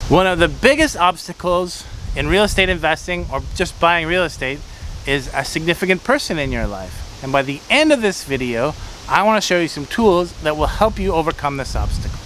One of the biggest obstacles in real estate investing or just buying real estate is a significant person in your life. And by the end of this video, I want to show you some tools that will help you overcome this obstacle.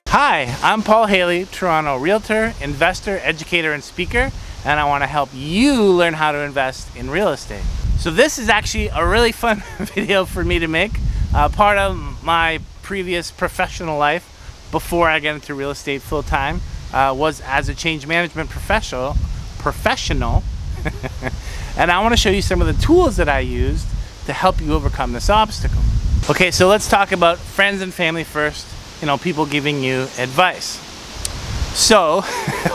Hi, I'm Paul Haley, Toronto realtor, investor, educator, and speaker, and I want to help you learn how to invest in real estate. So this is actually a really fun video for me to make. Part of my previous professional life before I got into real estate full-time was as a change management professional. And I want to show you some of the tools that I used to help you overcome this obstacle. Okay, so let's talk about friends and family first. You know, people giving you advice. So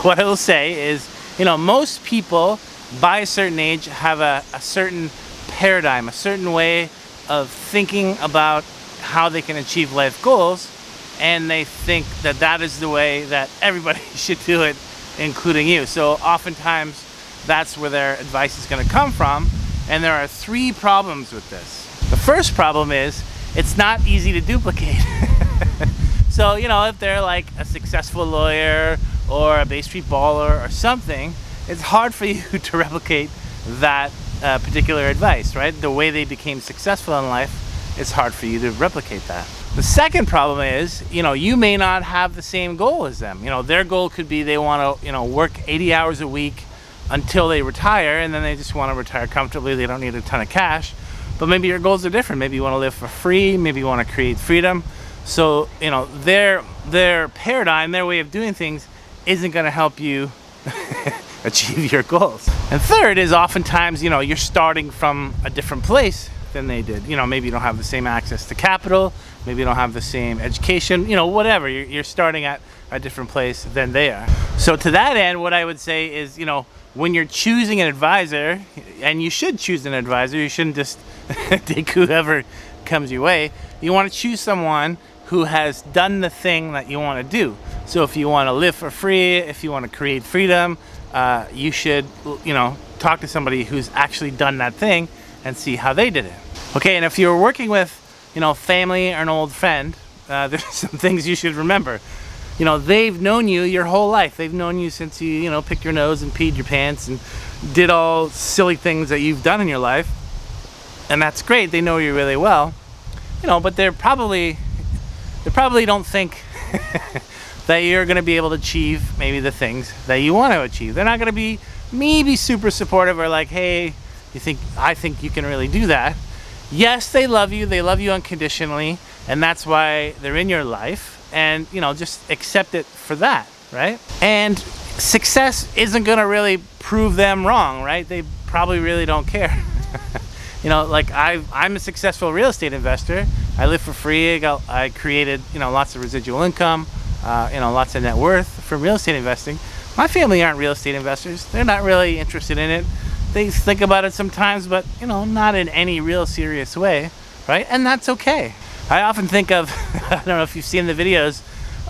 what I will say is, you know, most people by a certain age have a certain paradigm, a certain way of thinking about how they can achieve life goals, and they think that that is the way that everybody should do it, including you. So oftentimes that's where their advice is going to come from, and there are three problems with this. The first problem is it's not easy to duplicate. So, you know, if they're like a successful lawyer or a Bay Street baller or something, it's hard for you to replicate that particular advice, right? The way they became successful in life, it's hard for you to replicate that. The second problem is, you know, you may not have the same goal as them. You know, their goal could be they want to, you know, work 80 hours a week until they retire, and then they just want to retire comfortably. They don't need a ton of cash. But maybe your goals are different. Maybe you want to live for free. Maybe you want to create freedom. So, you know, their paradigm, their way of doing things isn't going to help you achieve your goals. And third is oftentimes, you know, you're starting from a different place than they did. You know, maybe you don't have the same access to capital, maybe you don't have the same education, you know, whatever. You're starting at a different place than they are. So to that end, what I would say is, you know, when you're choosing an advisor, and you should choose an advisor, you shouldn't just take whoever comes your way. You want to choose someone who has done the thing that you want to do. So if you want to live for free, if you want to create freedom, you should, you know, talk to somebody who's actually done that thing and see how they did it. Okay, and if you're working with, you know, family or an old friend, there's some things you should remember. You know, they've known you your whole life. They've known you since you know, picked your nose and peed your pants and did all silly things that you've done in your life. And that's great. They know you really well. You know, but they probably don't think that you're going to be able to achieve maybe the things that you want to achieve. They're not going to be maybe super supportive or like, hey, I think you can really do that. Yes, they love you unconditionally, and that's why they're in your life. And, you know, just accept it for that, right? And success isn't going to really prove them wrong, right? They probably really don't care. You know, like I'm a successful real estate investor. I live for free. I created, you know, lots of residual income, you know, lots of net worth from real estate investing. My family aren't real estate investors. They're not really interested in it. They think about it sometimes, but, you know, not in any real serious way, right? And that's okay. I often think of, I don't know if you've seen the videos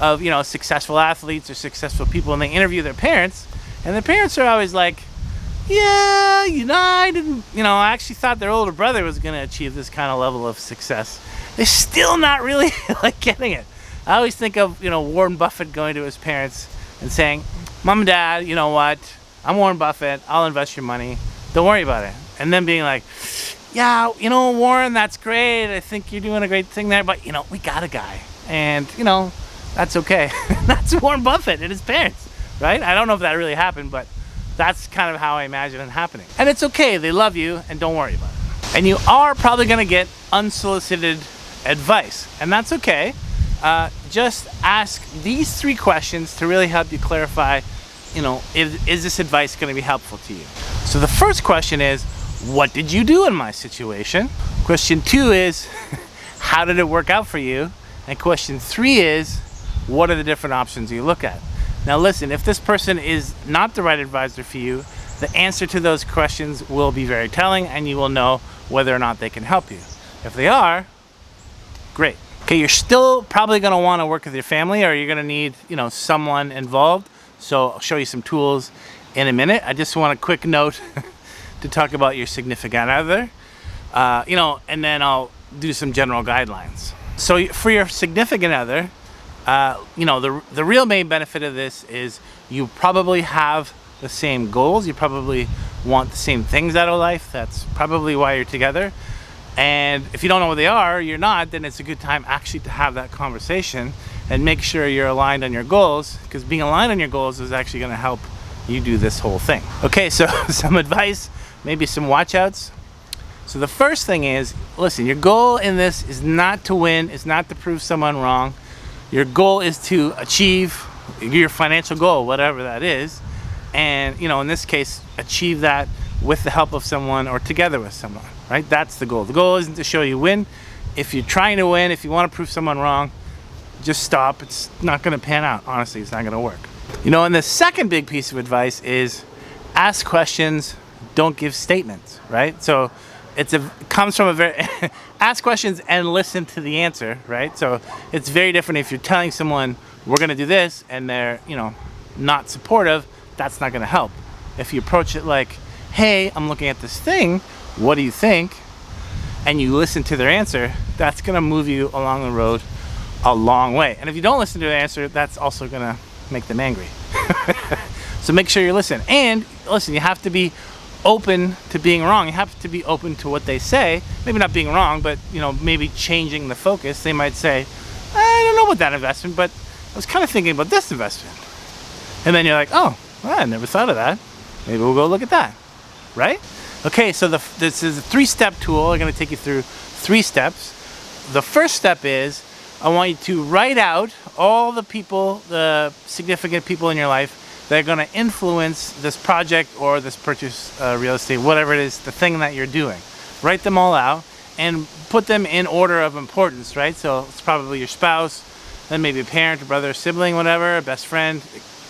of, you know, successful athletes or successful people, and they interview their parents, and their parents are always like, yeah, you know, I actually thought their older brother was going to achieve this kind of level of success. They're still not really like getting it. I always think of, you know, Warren Buffett going to his parents and saying, Mom and Dad, you know what? I'm Warren Buffett. I'll invest your money. Don't worry about it. And then being like, yeah, you know, Warren, that's great. I think you're doing a great thing there, but, you know, we got a guy. And, you know, that's okay. That's Warren Buffett and his parents, right? I don't know if that really happened, but that's kind of how I imagine it happening. And it's okay. They love you, and don't worry about it. And you are probably going to get unsolicited advice, and that's okay. Just ask these three questions to really help you clarify, you know, is this advice going to be helpful to you? So the first question is, what did you do in my situation? Question 2 is, how did it work out for you? And question 3 is, what are the different options you look at? Now listen, if this person is not the right advisor for you, the answer to those questions will be very telling, and you will know whether or not they can help you. If they are, great. Okay, you're still probably going to want to work with your family, or you're going to need, you know, someone involved. So I'll show you some tools in a minute. I just want a quick note to talk about your significant other. You know, and then I'll do some general guidelines. So for your significant other, you know, the real main benefit of this is you probably have the same goals. You probably want the same things out of life. That's probably why you're together. And if you don't know what they are, you're not, then it's a good time actually to have that conversation and make sure you're aligned on your goals, because being aligned on your goals is actually going to help you do this whole thing. Okay, so some advice, maybe some watch outs. So the first thing is, listen, your goal in this is not to win, it's not to prove someone wrong. Your goal is to achieve your financial goal, whatever that is. And, you know, in this case, achieve that with the help of someone or together with someone, right? That's the goal. The goal isn't to show you win. If you're trying to win, if you want to prove someone wrong, just stop. It's not going to pan out. Honestly, it's not going to work. You know, and the second big piece of advice is ask questions, don't give statements, right? So it comes from a very, ask questions and listen to the answer, right? So it's very different if you're telling someone, we're going to do this, and they're, you know, not supportive, that's not going to help. If you approach it like, hey, I'm looking at this thing, what do you think? And you listen to their answer, that's going to move you along the road a long way. And if you don't listen to their answer, that's also going to make them angry. So make sure you listen. And listen, you have to be open to being wrong. You have to be open to what they say. Maybe not being wrong, but, you know, maybe changing the focus. They might say, I don't know about that investment, but I was kind of thinking about this investment. And then you're like, oh, well, I never thought of that. Maybe we'll go look at that, right? Okay, so this is a 3-step tool. I'm going to take you through 3 steps. The first step is I want you to write out all the people, the significant people in your life that are going to influence this project or this purchase, real estate, whatever it is, the thing that you're doing. Write them all out and put them in order of importance, right? So it's probably your spouse, then maybe a parent, a brother, a sibling, whatever, a best friend,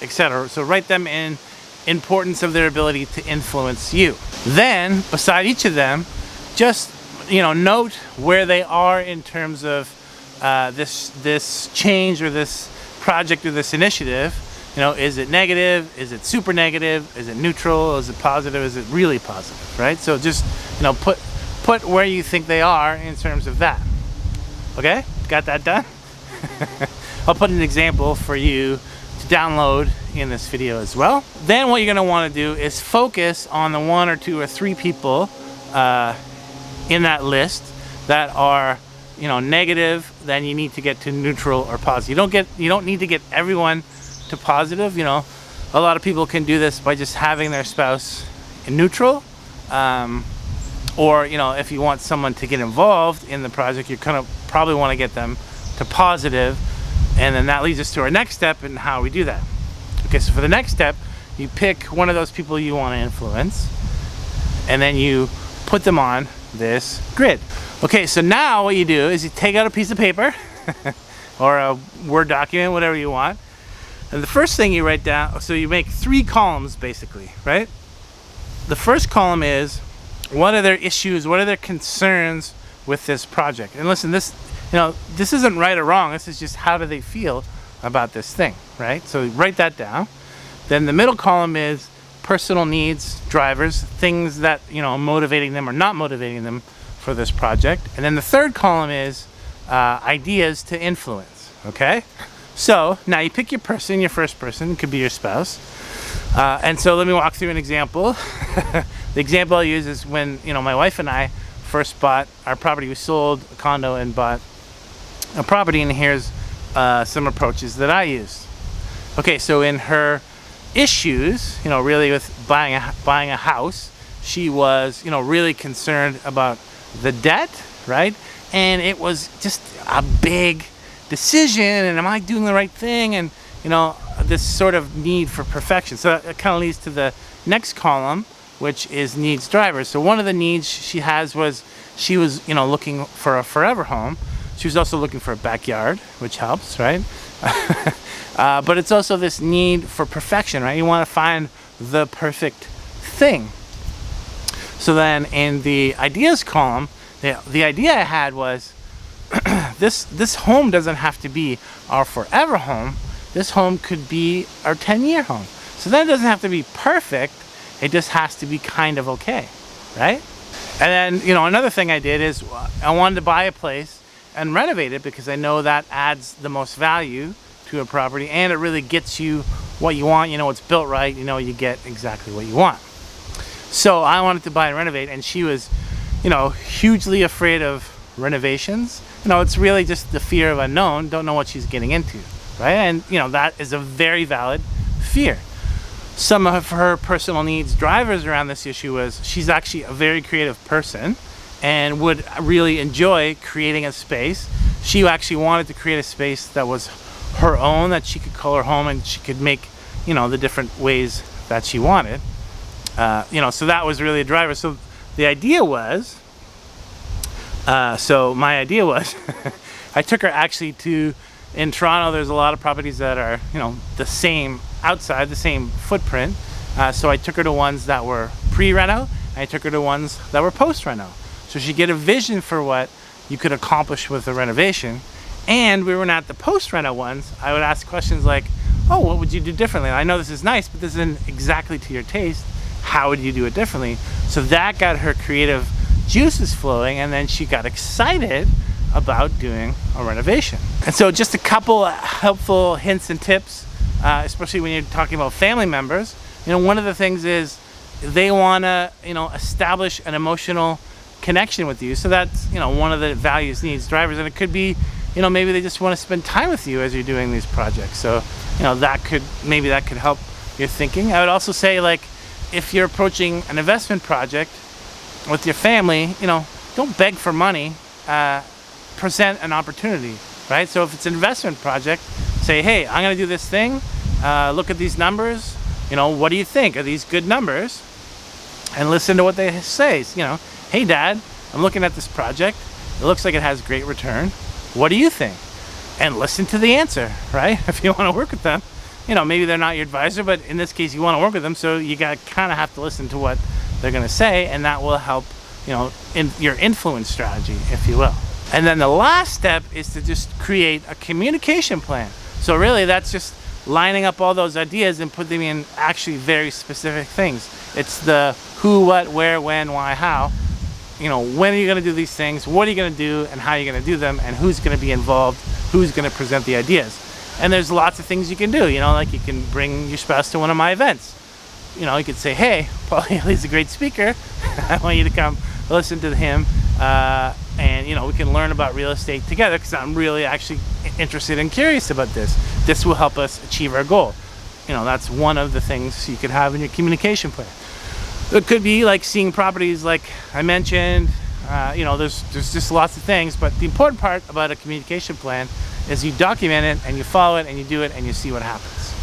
etc. So write them in importance of their ability to influence you. Then, beside each of them, just, you know, note where they are in terms of this change or this project or this initiative. You know, is it negative? Is it super negative? Is it neutral? Is it positive? Is it really positive? Right? So just, you know, put where you think they are in terms of that. Okay? Got that done? I'll put an example for you to download in this video as well. Then what you're going to want to do is focus on the 1 or 2 or 3 people in that list that are, you know, negative. Then you need to get to neutral or positive. You don't need to get everyone to positive. You know, a lot of people can do this by just having their spouse in neutral, or, you know, if you want someone to get involved in the project, you're gonna probably want to get them to positive. And then that leads us to our next step in how we do that. Okay, so for the next step, you pick one of those people you want to influence, and then you put them on this grid. Okay, so now what you do is you take out a piece of paper or a Word document, whatever you want, and the first thing you write down, so you make 3 columns basically, right? The first column is, what are their issues, what are their concerns with this project? And listen, this, you know, this isn't right or wrong, this is just how do they feel about this thing, right? So write that down. Then the middle column is personal needs, drivers, things that, you know, motivating them or not motivating them for this project. And then the third column is ideas to influence, okay? So now you pick your person, your first person, it could be your spouse. And so let me walk through an example. The example I'll use is when, you know, my wife and I first bought our property. We sold a condo and bought a property, and here's some approaches that I used. Okay, so in her issues, you know, really with buying a house, she was, you know, really concerned about the debt, right? And it was just a big decision, and am I doing the right thing? And, you know, this sort of need for perfection. So it kind of leads to the next column, which is needs drivers. So one of the needs she has was, she was, you know, looking for a forever home. She was also looking for a backyard, which helps, right? But it's also this need for perfection, right? You want to find the perfect thing. So then in the ideas column, the idea I had was, this home doesn't have to be our forever home. This home could be our 10-year home. So then it doesn't have to be perfect. It just has to be kind of okay, right? And then, you know, another thing I did is I wanted to buy a place and renovate it because I know that adds the most value to a property, and it really gets you what you want. You know, it's built right, you know, you get exactly what you want. So I wanted to buy and renovate, and she was, you know, hugely afraid of renovations. You know, it's really just the fear of unknown, don't know what she's getting into, right? And, you know, that is a very valid fear. Some of her personal needs drivers around this issue was she's actually a very creative person and would really enjoy creating a space. She actually wanted to create a space that was her own, that she could call her home, and she could make, you know, the different ways that she wanted. You know, so that was really a driver. So the idea was, my idea was, I took her actually to, in Toronto, there's a lot of properties that are, you know, the same outside, the same footprint. So I took her to ones that were pre-reno, and I took her to ones that were post-reno. So she get a vision for what you could accomplish with a renovation. And we were at the post-reno ones, I would ask questions like, oh, what would you do differently? I know this is nice, but this isn't exactly to your taste. How would you do it differently? So that got her creative juices flowing, and then she got excited about doing a renovation. And so just a couple helpful hints and tips, especially when you're talking about family members. You know, one of the things is they want to, you know, establish an emotional connection with you. So that's, you know, one of the values, needs drivers. And it could be, you know, maybe they just want to spend time with you as you're doing these projects. So, you know, maybe that could help your thinking. I would also say, like, if you're approaching an investment project with your family, you know, don't beg for money, present an opportunity, right? So if it's an investment project, say, hey, I'm gonna do this thing, look at these numbers, you know, what do you think? Are these good numbers? And listen to what they say. You know, hey Dad, I'm looking at this project, it looks like it has great return, what do you think? And listen to the answer, right? If you want to work with them, you know, maybe they're not your advisor, but in this case you want to work with them, so you got to kind of have to listen to what they're going to say, and that will help, you know, in your influence strategy, if you will. And then the last step is to just create a communication plan. So really that's just lining up all those ideas and put them in actually very specific things. It's the who, what, where, when, why, how. You know, when are you going to do these things? What are you going to do, and how are you going to do them, and who's going to be involved? Who's going to present the ideas? And there's lots of things you can do. You know, like you can bring your spouse to one of my events. You know, you could say, hey, Paul Haley's a great speaker. I want you to come listen to him, and you know, we can learn about real estate together, because I'm really actually interested and curious about this. This will help us achieve our goal. You know, that's one of the things you could have in your communication plan. It could be like seeing properties like I mentioned. You know, there's just lots of things, but the important part about a communication plan is you document it, and you follow it, and you do it, and you see what happens.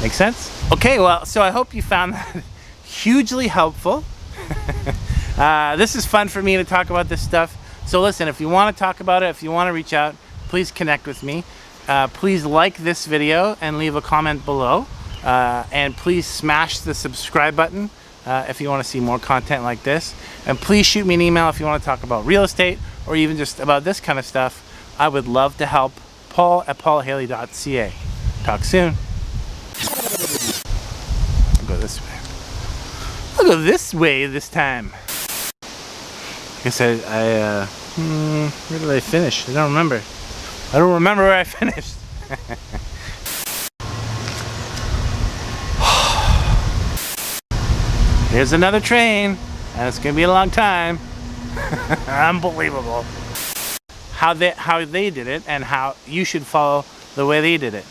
Make sense? Okay, well, so I hope you found that hugely helpful. This is fun for me to talk about this stuff. So listen, if you want to talk about it, if you want to reach out, please connect with me. Please like this video and leave a comment below. And please smash the subscribe button if you want to see more content like this. And please shoot me an email if you want to talk about real estate or even just about this kind of stuff. I would love to help. Paul@paulhaley.ca. Talk soon. I'll go this way. I'll go this way this time. I guess where did I finish? I don't remember. I don't remember where I finished. Here's another train, and it's gonna be a long time. Unbelievable. How they did it, and how you should follow the way they did it.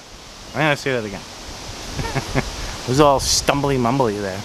I'm gonna say that again. It was all stumbly mumbly there.